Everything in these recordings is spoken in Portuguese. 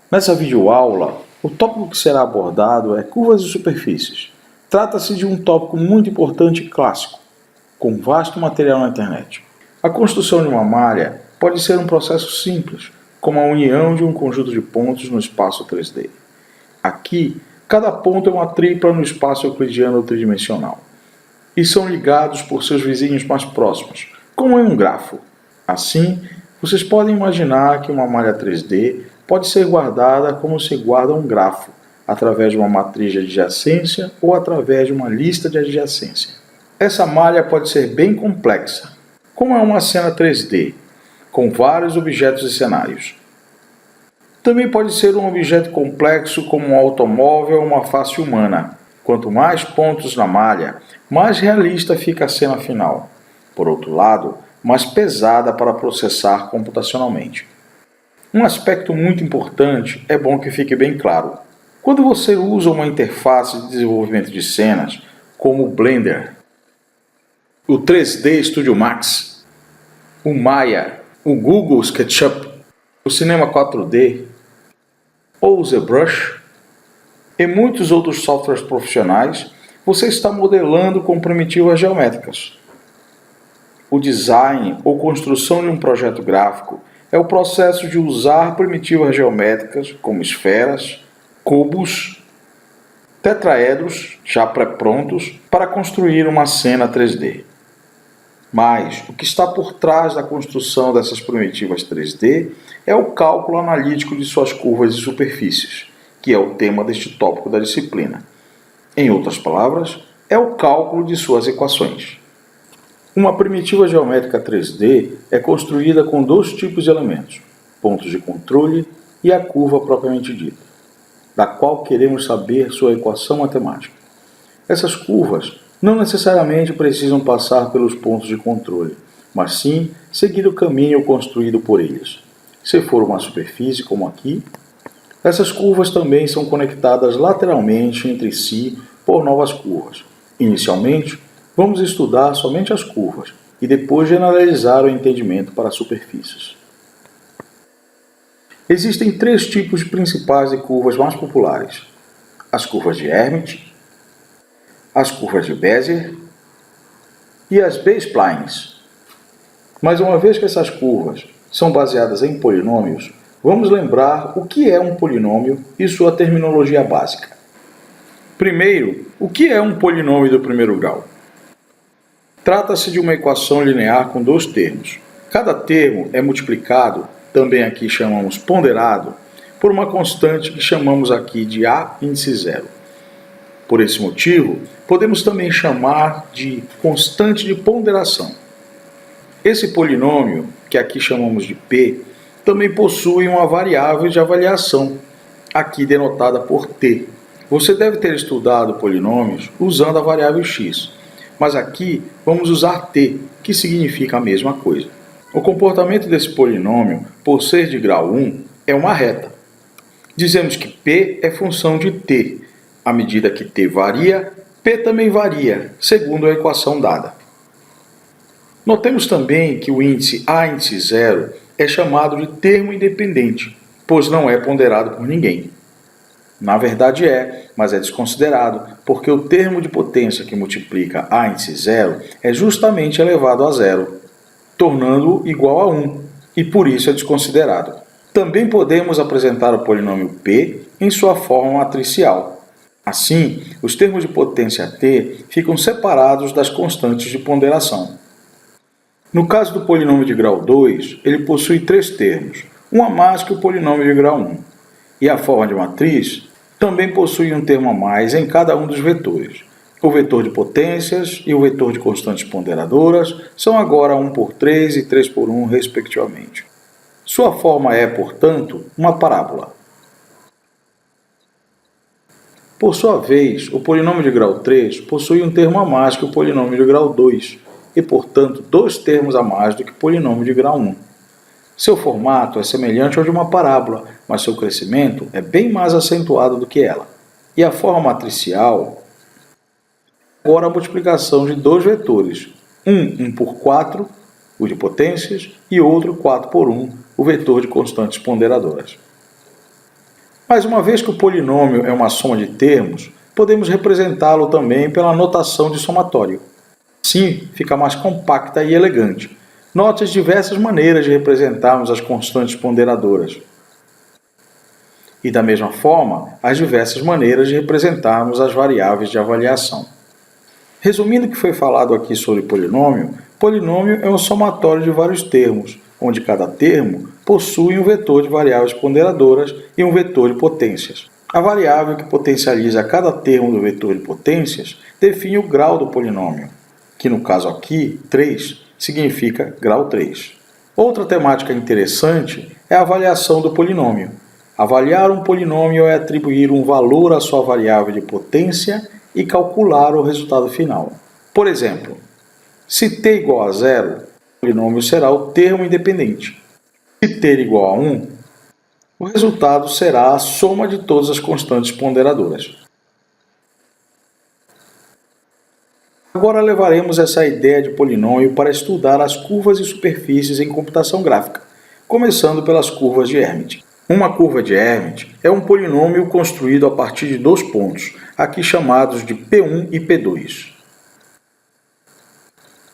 Nessa videoaula, o tópico que será abordado é curvas e superfícies. Trata-se de um tópico muito importante e clássico, com vasto material na internet. A construção de uma malha pode ser um processo simples, como a união de um conjunto de pontos no espaço 3D. Aqui, cada ponto é uma tripla no espaço euclidiano ou tridimensional, e são ligados por seus vizinhos mais próximos, como em um grafo. Assim, vocês podem imaginar que uma malha 3D pode ser guardada como se guarda um grafo, através de uma matriz de adjacência ou através de uma lista de adjacência. Essa malha pode ser bem complexa, como é uma cena 3D, com vários objetos e cenários. Também pode ser um objeto complexo como um automóvel ou uma face humana. Quanto mais pontos na malha, mais realista fica a cena final. Por outro lado, mais pesada para processar computacionalmente. Um aspecto muito importante é bom que fique bem claro. Quando você usa uma interface de desenvolvimento de cenas, como o Blender, o 3D Studio Max, o Maya, o Google SketchUp, o Cinema 4D ou o ZBrush e muitos outros softwares profissionais, você está modelando com primitivas geométricas. O design ou construção de um projeto gráfico é o processo de usar primitivas geométricas como esferas, cubos, tetraedros já pré-prontos para construir uma cena 3D. Mas o que está por trás da construção dessas primitivas 3D é o cálculo analítico de suas curvas e superfícies, que é o tema deste tópico da disciplina. Em outras palavras, é o cálculo de suas equações. Uma primitiva geométrica 3D é construída com dois tipos de elementos, pontos de controle e a curva propriamente dita, da qual queremos saber sua equação matemática. Essas curvas não necessariamente precisam passar pelos pontos de controle, mas sim seguir o caminho construído por eles. Se for uma superfície como aqui, essas curvas também são conectadas lateralmente entre si por novas curvas. Inicialmente, vamos estudar somente as curvas e depois generalizar o entendimento para superfícies. Existem três tipos principais de curvas mais populares: as curvas de Hermite, as curvas de Bézier e as B-splines. Mas uma vez que essas curvas são baseadas em polinômios, vamos lembrar o que é um polinômio e sua terminologia básica. Primeiro, o que é um polinômio do primeiro grau? Trata-se de uma equação linear com dois termos. Cada termo é multiplicado, também aqui chamamos ponderado, por uma constante que chamamos aqui de A índice zero. Por esse motivo, podemos também chamar de constante de ponderação. Esse polinômio, que aqui chamamos de P, também possui uma variável de avaliação, aqui denotada por T. Você deve ter estudado polinômios usando a variável x, mas aqui vamos usar t, que significa a mesma coisa. O comportamento desse polinômio, por ser de grau 1, é uma reta. Dizemos que p é função de t. À medida que t varia, p também varia, segundo a equação dada. Notemos também que o índice A índice zero é chamado de termo independente, pois não é ponderado por ninguém. Na verdade mas é desconsiderado, porque o termo de potência que multiplica A índice zero é justamente elevado a zero, tornando-o igual a 1, e por isso é desconsiderado. Também podemos apresentar o polinômio P em sua forma matricial. Assim, os termos de potência T ficam separados das constantes de ponderação. No caso do polinômio de grau 2, ele possui três termos, um a mais que o polinômio de grau 1. E a forma de matriz também possui um termo a mais em cada um dos vetores. O vetor de potências e o vetor de constantes ponderadoras são agora 1 por 3 e 3 por 1, respectivamente. Sua forma é, portanto, uma parábola. Por sua vez, o polinômio de grau 3 possui um termo a mais que o polinômio de grau 2 e, portanto, dois termos a mais do que o polinômio de grau 1. Seu formato é semelhante ao de uma parábola, mas seu crescimento é bem mais acentuado do que ela. E a forma matricial é agora a multiplicação de dois vetores, um 1 por 4, o de potências, e outro 4 por 1, o vetor de constantes ponderadoras. Mas uma vez que o polinômio é uma soma de termos, podemos representá-lo também pela notação de somatório. Assim, fica mais compacta e elegante. Note as diversas maneiras de representarmos as constantes ponderadoras. E da mesma forma, as diversas maneiras de representarmos as variáveis de avaliação. Resumindo o que foi falado aqui sobre polinômio, polinômio é um somatório de vários termos, onde cada termo possui um vetor de variáveis ponderadoras e um vetor de potências. A variável que potencializa cada termo do vetor de potências define o grau do polinômio, que no caso aqui, 3, significa grau 3. Outra temática interessante é a avaliação do polinômio. Avaliar um polinômio é atribuir um valor à sua variável de potência e calcular o resultado final. Por exemplo, se t igual a 0, o polinômio será o termo independente. Se t igual a 1, o resultado será a soma de todas as constantes ponderadoras. Agora levaremos essa ideia de polinômio para estudar as curvas e superfícies em computação gráfica, começando pelas curvas de Hermite. Uma curva de Hermite é um polinômio construído a partir de dois pontos, aqui chamados de P1 e P2.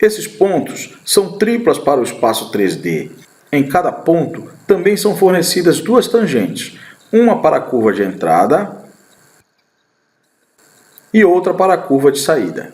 Esses pontos são triplas para o espaço 3D. Em cada ponto também são fornecidas duas tangentes, uma para a curva de entrada e outra para a curva de saída.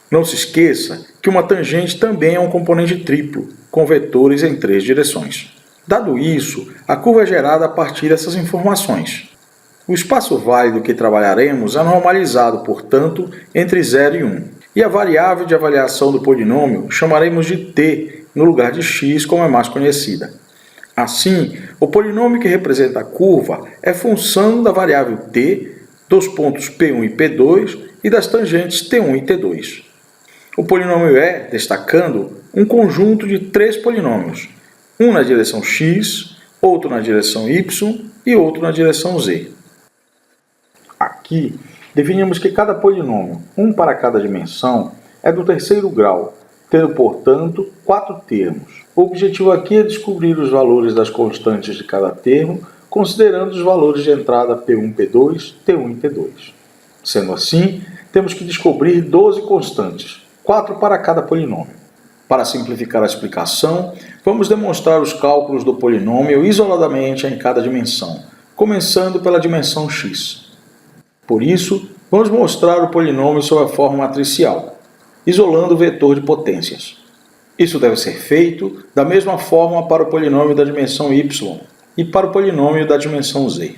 Não se esqueça que uma tangente também é um componente triplo, com vetores em 3 direções. Dado isso, a curva é gerada a partir dessas informações. O espaço válido que trabalharemos é normalizado, portanto, entre 0 e 1. E a variável de avaliação do polinômio chamaremos de t, no lugar de x, como é mais conhecida. Assim, o polinômio que representa a curva é função da variável t, dos pontos P1 e P2 e das tangentes T1 e T2. O polinômio é, destacando, um conjunto de 3 polinômios, um na direção x, outro na direção y e outro na direção z. Aqui, definimos que cada polinômio, um para cada dimensão, é do terceiro grau, tendo, portanto, 4 termos. O objetivo aqui é descobrir os valores das constantes de cada termo, considerando os valores de entrada P1, P2, T1 e T2. Sendo assim, temos que descobrir 12 constantes, 4 para cada polinômio. Para simplificar a explicação, vamos demonstrar os cálculos do polinômio isoladamente em cada dimensão, começando pela dimensão x. Por isso, vamos mostrar o polinômio sob a forma matricial, isolando o vetor de potências. Isso deve ser feito da mesma forma para o polinômio da dimensão y e para o polinômio da dimensão z.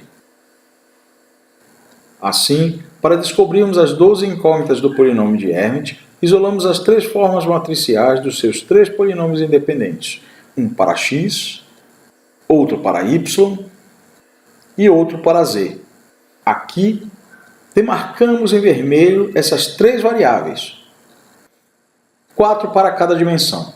Assim, para descobrirmos as 12 incógnitas do polinômio de Hermite, isolamos as 3 formas matriciais dos seus 3 polinômios independentes, um para x, outro para y e outro para z. Aqui, demarcamos em vermelho essas 3 variáveis, 4 para cada dimensão.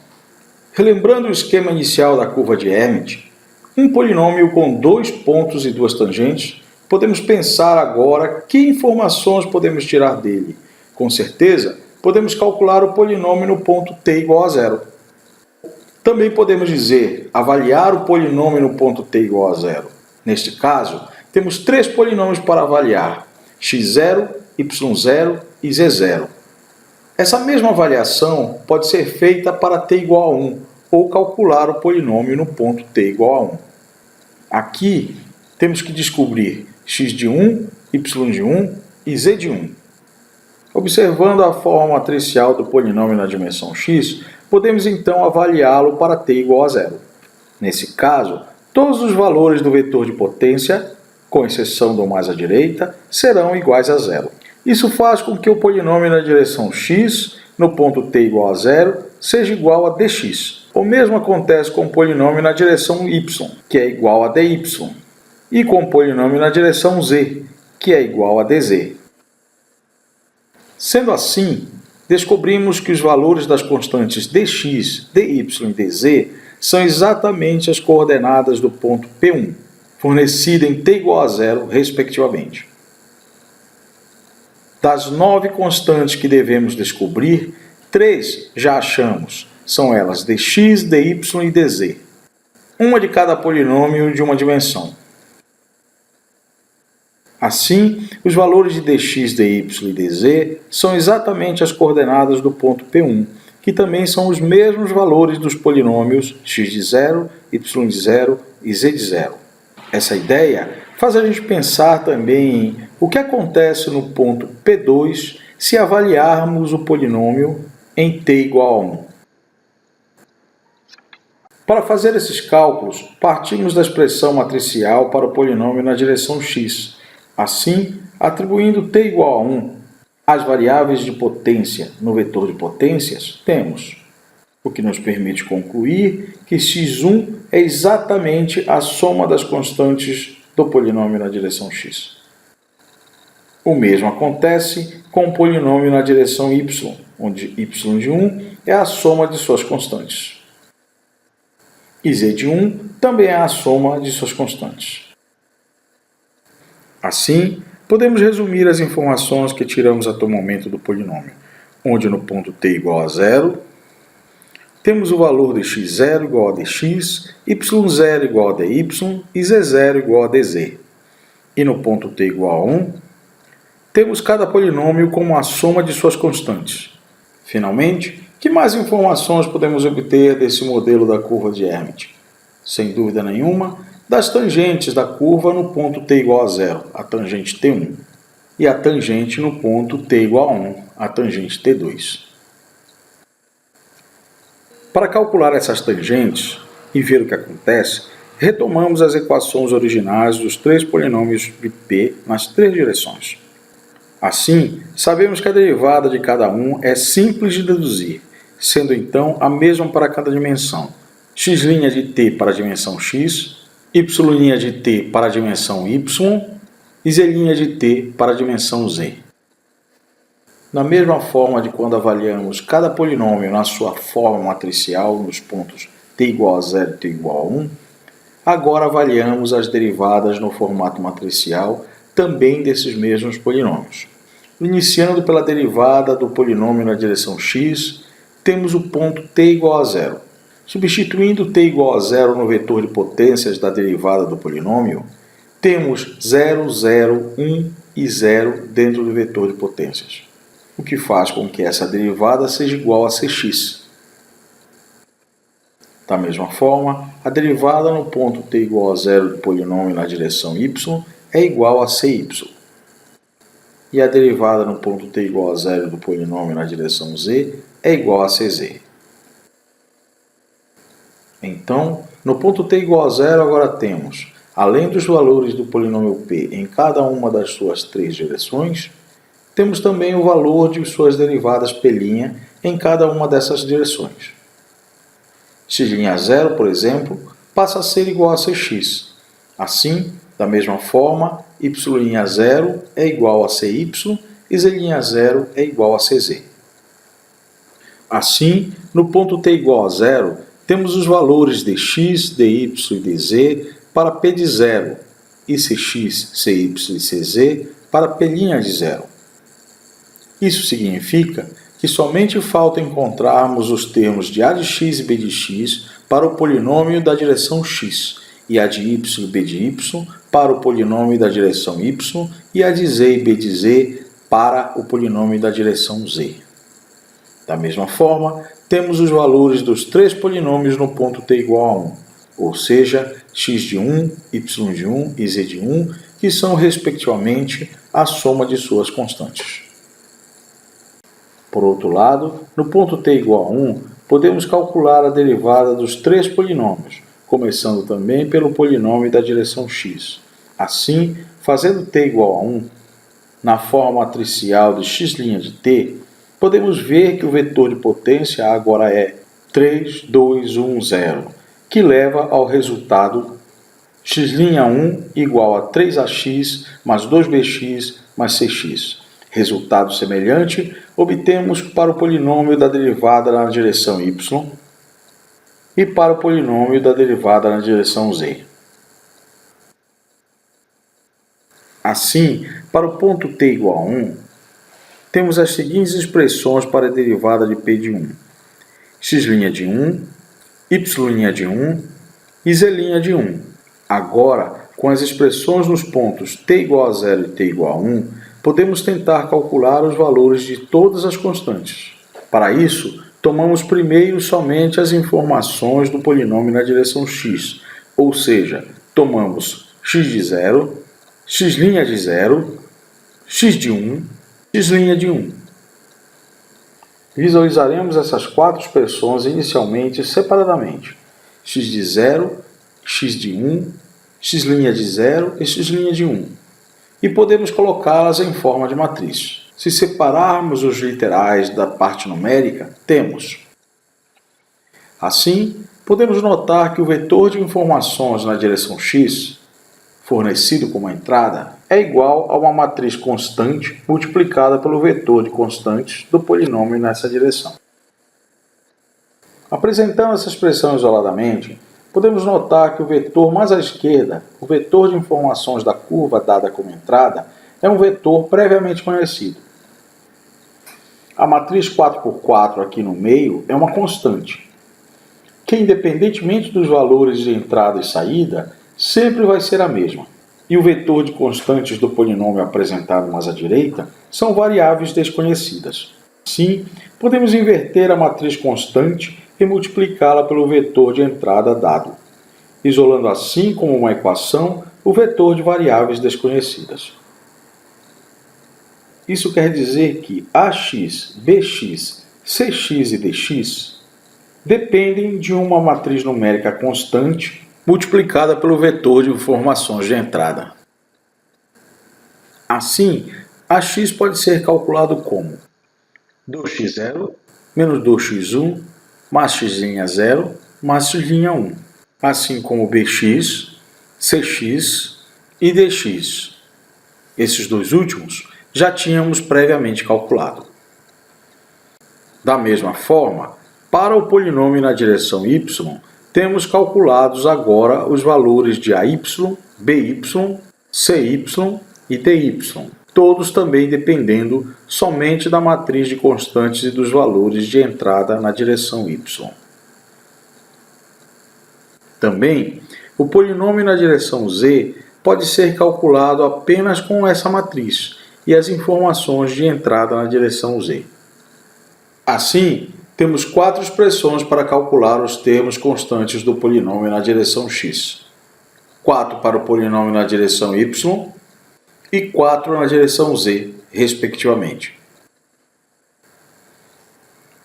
Relembrando o esquema inicial da curva de Hermite, um polinômio com 2 pontos e 2 tangentes, podemos pensar agora que informações podemos tirar dele. Com certeza, podemos calcular o polinômio no ponto t igual a 0. Também podemos dizer, avaliar o polinômio no ponto t igual a 0. Neste caso, temos 3 polinômios para avaliar, x0, y0 e z0. Essa mesma avaliação pode ser feita para t igual a 1, ou calcular o polinômio no ponto t igual a 1. Aqui, temos que descobrir x de 1, y de 1 e z de 1. Observando a forma matricial do polinômio na dimensão x, podemos então avaliá-lo para t igual a 0. Nesse caso, todos os valores do vetor de potência, com exceção do mais à direita, serão iguais a 0. Isso faz com que o polinômio na direção x, no ponto t igual a 0, seja igual a dx. O mesmo acontece com o polinômio na direção y, que é igual a dy, e com o polinômio na direção z, que é igual a dz. Sendo assim, descobrimos que os valores das constantes dx, dy e dz são exatamente as coordenadas do ponto P1, fornecida em t igual a 0, respectivamente. Das 9 constantes que devemos descobrir, 3 já achamos. São elas dx, dy e dz. Uma de cada polinômio de uma dimensão. Assim, os valores de dx, dy e dz são exatamente as coordenadas do ponto P1, que também são os mesmos valores dos polinômios x de 0, y de 0 e z de 0. Essa ideia faz a gente pensar também em o que acontece no ponto P2 se avaliarmos o polinômio em t igual a 1. Para fazer esses cálculos, partimos da expressão matricial para o polinômio na direção x. Assim, atribuindo t igual a 1 às variáveis de potência no vetor de potências, temos o que nos permite concluir que x1 é exatamente a soma das constantes do polinômio na direção x. O mesmo acontece com o polinômio na direção y, onde y de 1 é a soma de suas constantes. E z de 1 também é a soma de suas constantes. Assim, podemos resumir as informações que tiramos até o momento do polinômio, onde no ponto t igual a 0, temos o valor de x0 igual a dx, y0 igual a dy e z0 igual a dz. E no ponto t igual a 1, temos cada polinômio como a soma de suas constantes. Finalmente, que mais informações podemos obter desse modelo da curva de Hermite? Sem dúvida nenhuma, das tangentes da curva no ponto t igual a 0, a tangente t1, e a tangente no ponto t igual a 1, a tangente t2. Para calcular essas tangentes e ver o que acontece, retomamos as equações originais dos três polinômios de P nas três direções. Assim, sabemos que a derivada de cada um é simples de deduzir, sendo então a mesma para cada dimensão. X' de t para a dimensão x, y' de t para a dimensão y e z' de t para a dimensão z. Da mesma forma de quando avaliamos cada polinômio na sua forma matricial nos pontos t igual a 0 e t igual a 1, agora avaliamos as derivadas no formato matricial também desses mesmos polinômios. Iniciando pela derivada do polinômio na direção x, temos o ponto t igual a 0. Substituindo t igual a 0 no vetor de potências da derivada do polinômio, temos 0, 0, 1 e 0 dentro do vetor de potências, o que faz com que essa derivada seja igual a cx. Da mesma forma, a derivada no ponto t igual a 0 do polinômio na direção y é igual a cy. E a derivada no ponto t igual a 0 do polinômio na direção z é igual a cz. Então, no ponto t igual a 0 agora temos, além dos valores do polinômio p em cada uma das suas três direções, temos também o valor de suas derivadas p' em cada uma dessas direções. x'0, por exemplo, passa a ser igual a cx. Assim, da mesma forma, y'0 é igual a cy e z'0 é igual a cz. Assim, no ponto t igual a 0, temos os valores de x, dy e dz para p de 0 e cx, cy e cz para p' de 0. Isso significa que somente falta encontrarmos os termos de a de x e b de x para o polinômio da direção x, e a de y e b de y para o polinômio da direção y, e a de z e b de z para o polinômio da direção z. Da mesma forma, temos os valores dos três polinômios no ponto t igual a 1, ou seja, x de 1, y de 1 e z de 1, que são, respectivamente, a soma de suas constantes. Por outro lado, no ponto t igual a 1, podemos calcular a derivada dos três polinômios, começando também pelo polinômio da direção x. Assim, fazendo t igual a 1, na forma matricial de x' de t, podemos ver que o vetor de potência agora é 3, 2, 1, 0, que leva ao resultado x'1 igual a 3ax mais 2bx mais cx. Resultado semelhante obtemos para o polinômio da derivada na direção y e para o polinômio da derivada na direção z. Assim, para o ponto t igual a 1, temos as seguintes expressões para a derivada de p de 1. x' de 1, y' de 1 e z' de 1. Agora, com as expressões nos pontos t igual a 0 e t igual a 1, podemos tentar calcular os valores de todas as constantes. Para isso, tomamos primeiro somente as informações do polinômio na direção x, ou seja, tomamos x de 0, x' de 0, x de 1, x' de 1. Visualizaremos essas quatro expressões inicialmente separadamente: x de 0, x de 1, x' de 0 e x' de 1. E podemos colocá-las em forma de matriz. Se separarmos os literais da parte numérica, temos. Assim, podemos notar que o vetor de informações na direção x, fornecido como entrada, é igual a uma matriz constante multiplicada pelo vetor de constantes do polinômio nessa direção. Apresentando essa expressão isoladamente, podemos notar que o vetor mais à esquerda, o vetor de informações da curva dada como entrada, é um vetor previamente conhecido. A matriz 4x4 aqui no meio é uma constante, que independentemente dos valores de entrada e saída, sempre vai ser a mesma. E o vetor de constantes do polinômio apresentado mais à direita são variáveis desconhecidas. Assim, podemos inverter a matriz constante e multiplicá-la pelo vetor de entrada dado, isolando assim como uma equação o vetor de variáveis desconhecidas. Isso quer dizer que AX, BX, CX e DX dependem de uma matriz numérica constante multiplicada pelo vetor de informações de entrada. Assim, AX pode ser calculado como 2x0 menos 2x1 mais x'0 mais x'1, assim como BX, CX e DX. Esses dois últimos já tínhamos previamente calculado. Da mesma forma, para o polinômio na direção y, temos calculados agora os valores de AY, BY, CY e DY, todos também dependendo somente da matriz de constantes e dos valores de entrada na direção y. Também, o polinômio na direção z pode ser calculado apenas com essa matriz e as informações de entrada na direção z. Assim, temos quatro expressões para calcular os termos constantes do polinômio na direção x. 4 para o polinômio na direção y e 4 na direção z, respectivamente.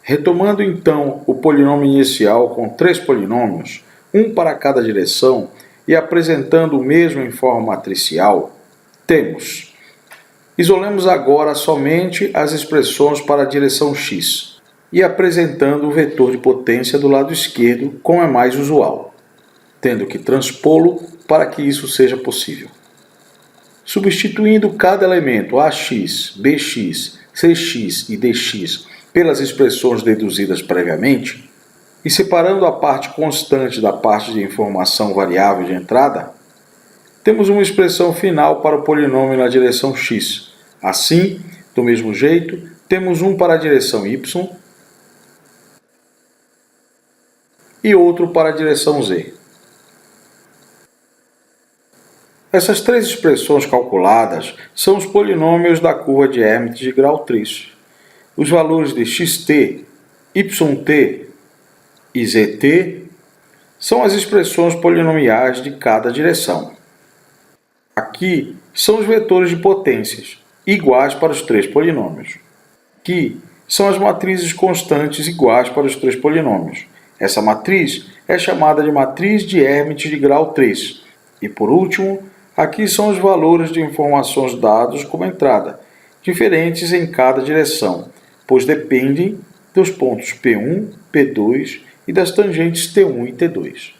Retomando então o polinômio inicial com 3 polinômios, um para cada direção, e apresentando o mesmo em forma matricial, temos. Isolemos agora somente as expressões para a direção x, e apresentando o vetor de potência do lado esquerdo, como é mais usual, tendo que transpô-lo para que isso seja possível. Substituindo cada elemento AX, BX, CX e DX pelas expressões deduzidas previamente, e separando a parte constante da parte de informação variável de entrada, temos uma expressão final para o polinômio na direção x. Assim, do mesmo jeito, temos um para a direção y e outro para a direção z. Essas três expressões calculadas são os polinômios da curva de Hermite de grau 3. Os valores de xt, yt e zt são as expressões polinomiais de cada direção. Aqui são os vetores de potências, iguais para os três polinômios. Aqui são as matrizes constantes iguais para os três polinômios. Essa matriz é chamada de matriz de Hermite de grau 3. E por último, aqui são os valores de informações dados como entrada, diferentes em cada direção, pois dependem dos pontos P1, P2 e das tangentes T1 e T2.